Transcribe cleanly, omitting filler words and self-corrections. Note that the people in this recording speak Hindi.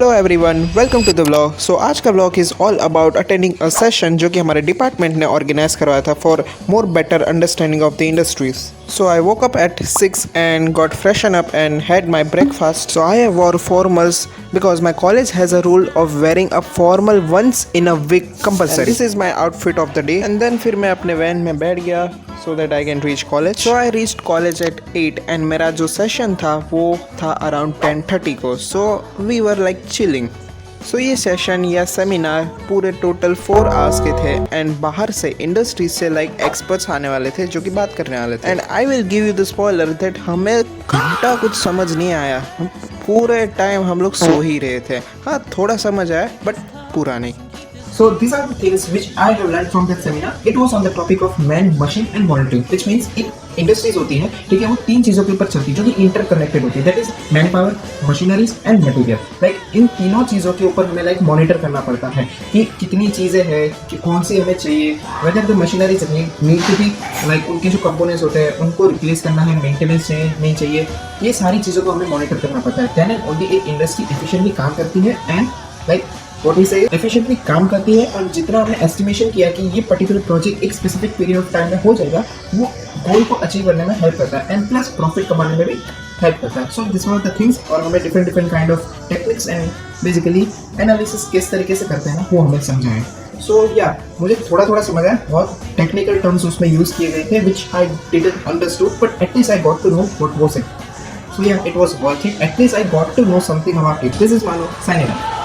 Hello everyone, welcome to the vlog. So आज का vlog is all about attending a session जो कि हमारे डिपार्टमेंट ने ऑर्गेनाइज करवाया था for more better understanding of the industries. So I woke up at 6 and got freshen up and had my breakfast. So I wore formals because my college has a rule of wearing a formal once in a week compulsory. This is my outfit of the day and then फिर मैं अपने वैन में बैठ गया so that I can reach college. So I reached college at 8 and मेरा जो सेशन था वो था around 10:30 को. So we were like chilling. So ये सेशन या सेमिनार पूरे टोटल 4 आवर्स के थे एंड बाहर से इंडस्ट्री से लाइक एक्सपर्ट्स आने वाले थे जो कि बात करने वाले थे. And I will give you the spoiler that हमें घंटा कुछ समझ नहीं आया. हम पूरे टाइम हम लोग सो ही रहे थे. हाँ, थोड़ा समझ आया बट पूरा नहीं. So these are the things which I have learned from that seminar. It was on the topic of man, machine and monitoring, which means एक इंडस्ट्रीज होती है, ठीक है, वो 3 चीजों के ऊपर चलती है जो कि इंटरकनेक्टेड होती है. That is man power, machineries and material. Like in तीनों चीजों के ऊपर हमें लाइक मॉनिटर करना पड़ता है कि कितनी चीजें हैं, कि कौन सी हमें चाहिए, whether the machineries need to be like उनके जो कंपोनेंट्स होते हैं उनको रिप्लेस करना है, मेंटेनेंस चाहिए नहीं चाहिए. ये सारी चीजों को हमें मॉनिटर करना पड़ता है. देन एंड ओनली एक इंडस्ट्री एफिशिएंटली काम करती है and like what is efficiently काम करती है. और जितना हमने एस्टिमेशन किया कि ये पर्टिकुलर प्रोजेक्ट एक स्पेसिफिक पीरियड ऑफ टाइम में हो जाएगा, वो गोल को अचीव करने में हेल्प करता है एंड प्लस प्रॉफिट कमाने में भी हेल्प करता है. So this were the things. और हमें different kind of techniques and basically analysis किस तरीके से करते हैं वो हमें समझाएं. सो या मुझे थोड़ा समझ आया. बहुत टेक्निकल टर्म्स उसमें यूज किए गए थे which I didn't understood but at least I got to know what was it. So yeah, it was worth it. At least I got to know something about it. This is Manu signing off.